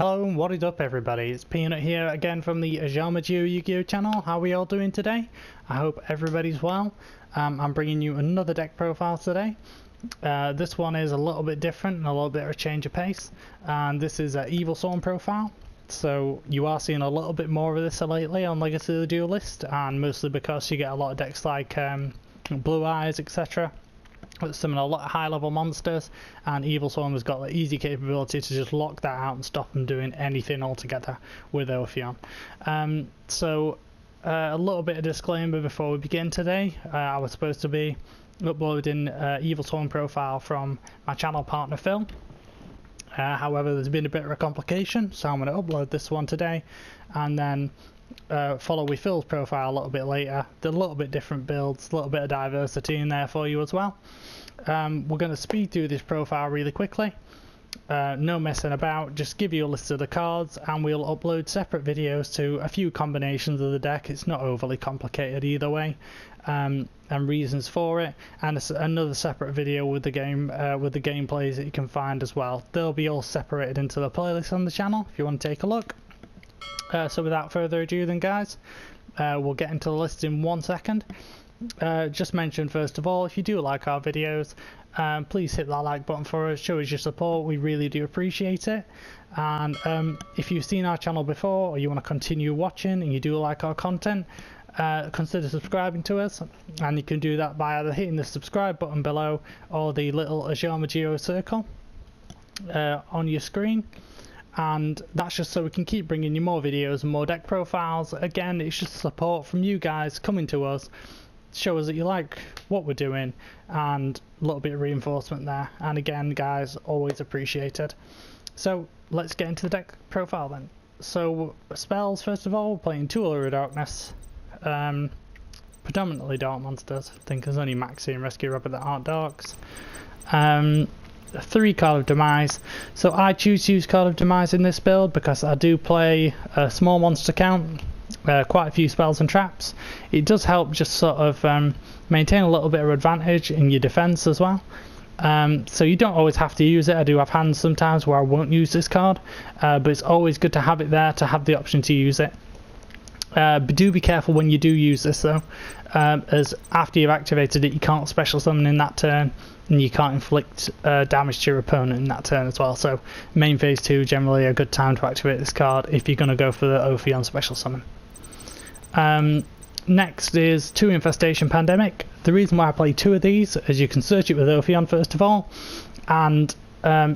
Hello and what is up everybody, it's Peanut here again from the YuGiOh channel. How are we all doing today? I hope everybody's well. I'm bringing you another deck profile today. This one is a little bit different and a little bit of a change of pace. And this is an Evilswarm profile. So you are seeing a little bit more of this lately on Legacy of the Duelist, and mostly because you get a lot of decks like Blue Eyes, etc. with some a lot of high level monsters, and Evilswarm has got the easy capability to just lock that out and stop them doing anything altogether with Ophion. So a little bit of disclaimer before we begin today. I was supposed to be uploading Evilswarm profile from my channel partner Phil. However, there's been a bit of a complication, so I'm going to upload this one today and then follow with Phil's profile a little bit later. They're a little bit different builds, a little bit of diversity in there for you as well. We're going to speed through this profile really quickly. No messing about, just give you a list of the cards and we'll upload separate videos to a few combinations of the deck. It's not overly complicated either way, and reasons for it, and another separate video with the game with the gameplays that you can find as well. They'll be all separated into the playlist on the channel if you want to take a look. So without further ado then guys, we'll get into the list in 1 second. Just mention first of all, if you do like our videos, please hit that like button for us, show us your support, we really do appreciate it. And if you've seen our channel before or you want to continue watching and you do like our content, consider subscribing to us, and you can do that by either hitting the subscribe button below or the little YuGiOh circle on your screen. And that's just so we can keep bringing you more videos and more deck profiles. Again, it's just support from you guys coming to us, show us that you like what we're doing, and a little bit of reinforcement there. And again guys, always appreciated. So let's get into the deck profile then. So spells, first of all, we're playing 2 Allure of Darkness, predominantly dark monsters. I think there's only Maxi and Rescue Rabbit that aren't darks. 3 Card of Demise. So I choose to use Card of Demise in this build because I do play a small monster count, quite a few spells and traps. It does help just sort of maintain a little bit of advantage in your defense as well. So you don't always have to use it. I do have hands sometimes where I won't use this card, but it's always good to have it there, to have the option to use it. But do be careful when you do use this though, as after you've activated it you can't special summon in that turn, and you can't inflict damage to your opponent in that turn as well. So main phase 2 generally a good time to activate this card if you're going to go for the Ophion special summon. Next is 2 Infestation Pandemic. The reason why I play 2 of these is you can search it with Ophion first of all, and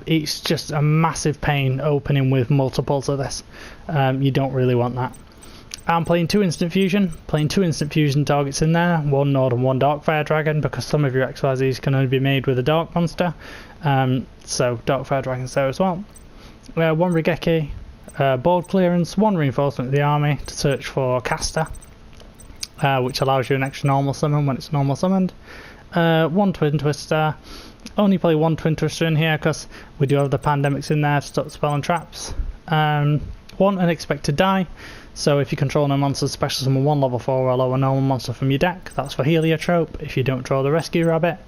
it's just a massive pain opening with multiples of this. You don't really want that. I'm playing 2 Instant Fusion, targets in there, 1 Nord and 1 Darkfire Dragon, because some of your XYZs can only be made with a Dark Monster, so Darkfire Dragon's there as well. 1 Regeki, board clearance, 1 reinforcement of the army to search for Caster, which allows you an extra normal summon when it's normal summoned. 1 Twin Twister, only play 1 Twin Twister in here because we do have the Pandemics in there to stop spell and traps. 1 Unexpected Die. So if you control no monsters, special summon 1 level 4 or lower normal monster from your deck. That's for Heliotrope if you don't draw the Rescue Rabbit.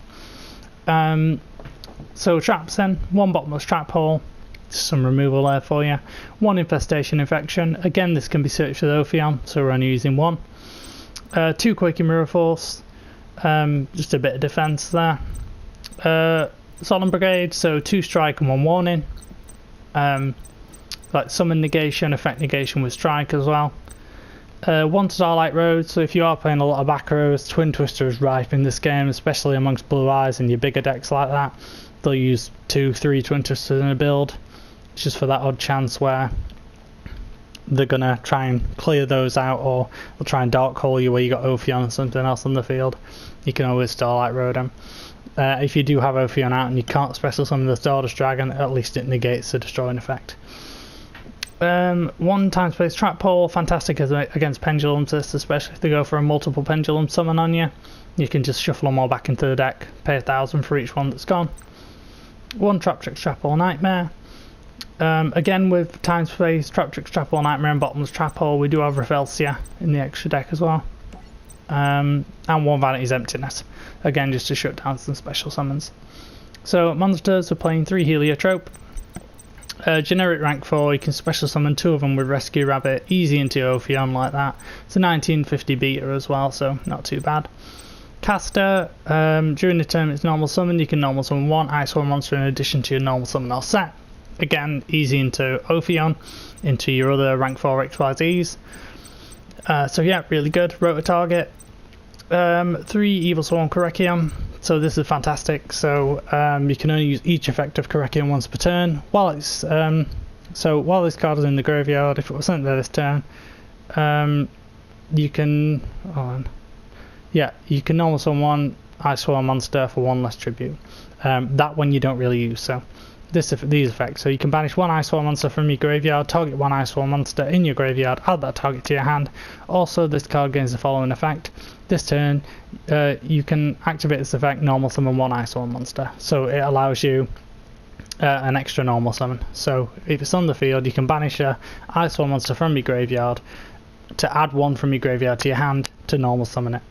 So traps then, 1 Bottomless Trap Hole, some removal there for you. 1 Infestation Infection, again this can be searched with Ophion, so we're only using 1. 2 Quaking Mirror Force, just a bit of defense there. Solemn Brigade, so 2 strike and 1 warning. Like summon negation, effect negation with strike as well. 1 Starlight Road, so if you are playing a lot of back rows, Twin Twister is rife in this game, especially amongst Blue Eyes and your bigger decks like that. They'll use 2-3 Twin Twisters in a build, just for that odd chance where they're gonna try and clear those out, or they'll try and dark hole you where you got Ophion and something else on the field. You can always Starlight Road them. If you do have Ophion out and you can't special summon the Stardust Dragon, at least it negates the destroying effect. 1 Time Space Trap Hole, fantastic against Pendulums, especially if they go for a multiple Pendulum summon on you. You can just shuffle them all back into the deck, pay 1,000 for each one that's gone. 1 Trap Trick Trap Hole Nightmare. Again with Time Space, Trap Trick Trap Hole Nightmare and Bottomless Trap Hole, we do have Revelsia in the extra deck as well. And 1 Vanity's Emptiness, again just to shut down some special summons. So monsters, we're playing 3 Heliotrope. Generic rank 4, you can special summon 2 of them with Rescue Rabbit, easy into Ophion like that. It's a 1950 beta as well, so not too bad. Caster, during the turn it's normal summon, you can normal summon 1 Iceborne monster in addition to your normal summon or set. Again, easy into Ophion, into your other rank 4 XYZs. So yeah, really good. Rotor target. 3 Evilswarm Korekion. So this is fantastic. So you can only use each effect of Korekion once per turn. While it's so while this card is in the graveyard, if it was sent there this turn, you can you can normal summon 1 Iceborne monster for 1 less tribute. That one you don't really use. So these effects. So you can banish 1 Iceborne monster from your graveyard, target 1 Iceborne monster in your graveyard, add that target to your hand. Also, this card gains the following effect. This turn, you can activate this effect, normal summon 1 Iceborne monster. So it allows you an extra normal summon. So if it's on the field, you can banish a Iceborne monster from your graveyard to add 1 from your graveyard to your hand to normal summon it.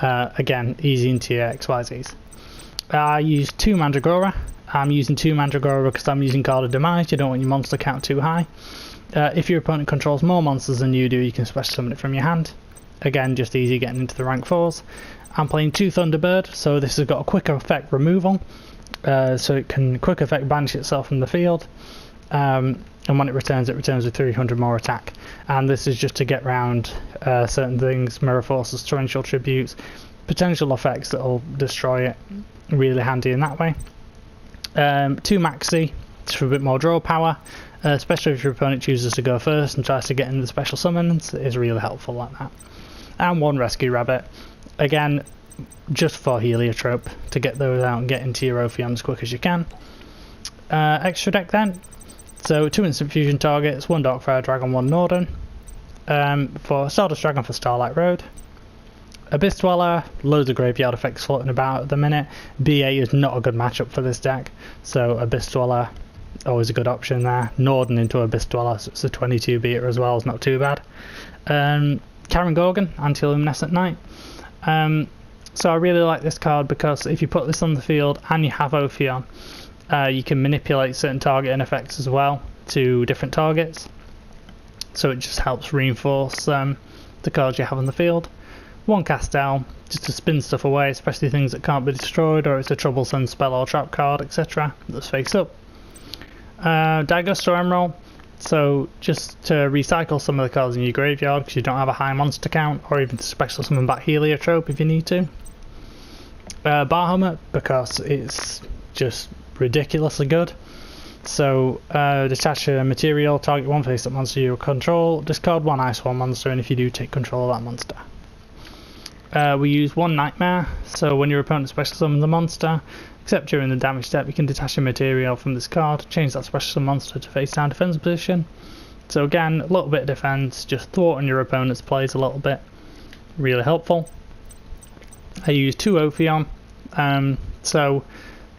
Again, easy into your XYZs. I use 2 Mandragora. I'm using 2 Mandragora because I'm using Card of Demise. You don't want your monster count too high. If your opponent controls more monsters than you do, you can special summon it from your hand. Again, just easy getting into the rank 4s. I'm playing 2 Thunderbird, so this has got a quick effect removal. So it can quick effect banish itself from the field. And when it returns with 300 more attack. And this is just to get around certain things, mirror forces, torrential tributes, potential effects that will destroy it. Really handy in that way. 2 Maxi, just for a bit more draw power, especially if your opponent chooses to go first and tries to get into the special summons, it is really helpful like that. And 1 Rescue Rabbit, again, just for Heliotrope, to get those out and get into your Ophion as quick as you can. Extra deck then, so 2 instant fusion targets, 1 Darkfire Dragon, 1 Norden, for Stardust Dragon for Starlight Road. Abyss Dweller, loads of graveyard effects floating about at the minute. BA is not a good matchup for this deck, so Abyss Dweller, always a good option there. Norden into Abyss Dweller, so it's a 22 beta as well, it's not too bad. Karen Gorgon, Anti-Luminescent Knight. So I really like this card because if you put this on the field and you have Ophion, you can manipulate certain targeting effects as well to different targets. So it just helps reinforce the cards you have on the field. 1 Castel, just to spin stuff away, especially things that can't be destroyed or it's a troublesome spell or trap card, etc. That's face up. Daigusto Emerald, so just to recycle some of the cards in your graveyard because you don't have a high monster count, or even to special summon back Heliotrope if you need to. Bahamut, because it's just ridiculously good. So detach a material, target 1 face-up monster you control, discard 1 Iceborne monster, and if you do, take control of that monster. We use 1 Nightmare, so when your opponent special summons a monster, except during the damage step, you can detach a material from this card, change that special summon monster to face down defense position. So again, a little bit of defense, just thwarting your opponent's plays a little bit, really helpful. I use 2 Ophion, so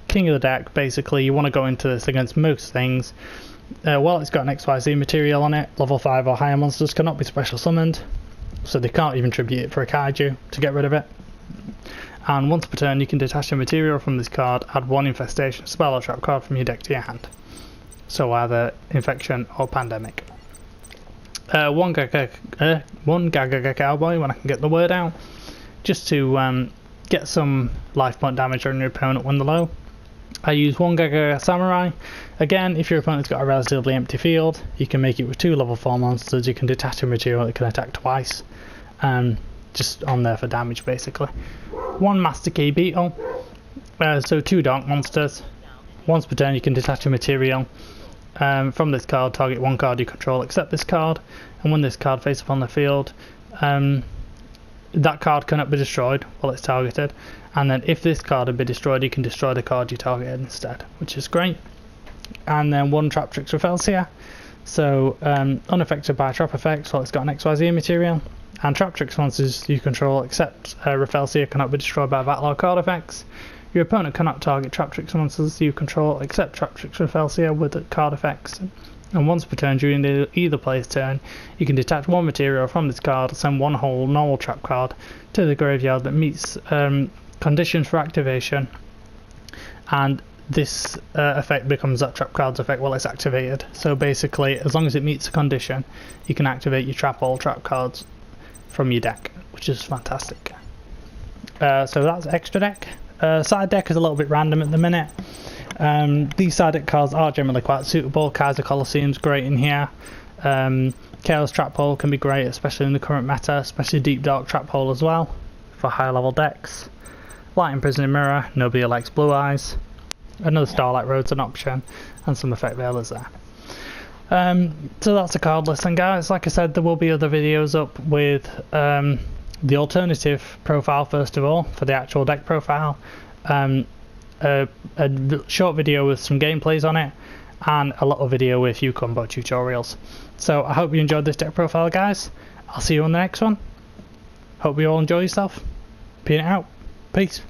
king of the deck, basically you want to go into this against most things. While it's got an XYZ material on it, level 5 or higher monsters cannot be special summoned, so they can't even tribute it for a kaiju to get rid of it. And once per turn you can detach a material from this card, add 1 infestation, spell or trap card from your deck to your hand. So either infection or pandemic. 1 Gaga Cowboy, when I can get the word out, just to get some life point damage on your opponent when they're low. I use 1 Gaga Samurai. Again, if your opponent's got a relatively empty field, you can make it with 2 level 4 monsters. You can detach a material that can attack twice, just on there for damage basically. 1 Master Key Beetle, so 2 dark monsters. Once per turn you can detach a material from this card, target 1 card you control except this card, and when this card faces upon the field, that card cannot be destroyed while it's targeted, and then if this card had been destroyed you can destroy the card you targeted instead, which is great. And then 1 Traptrix Raphelsia, so unaffected by trap effects while it's got an XYZ material, and Traptrix monsters you control except Raphelsia cannot be destroyed by battle or card effects. Your opponent cannot target Traptrix monsters you control except Traptrix Raphelsia with card effects. And once per turn during either player's turn, you can detach 1 material from this card, send 1 whole normal trap card to the graveyard that meets conditions for activation, and this effect becomes that trap cards effect while it's activated. So basically, as long as it meets the condition, you can activate your all trap cards from your deck, which is fantastic. So that's extra deck. Side deck is a little bit random at the minute. These side deck cards are generally quite suitable. Kaiser Colosseum's great in here. Chaos Trap Hole can be great, especially in the current meta, especially Deep Dark Trap Hole as well, for higher level decks. Light Imprisoning Mirror, nobody likes Blue Eyes. Another Starlight Road's an option, and some Effect Veilers there. So that's the card list, and guys, like I said, there will be other videos up with the alternative profile first of all, for the actual deck profile. A short video with some gameplays on it, and a little video with few combo tutorials. So I hope you enjoyed this deck profile, guys. I'll see you on the next one. Hope you all enjoy yourself. Peeing it out. Peace.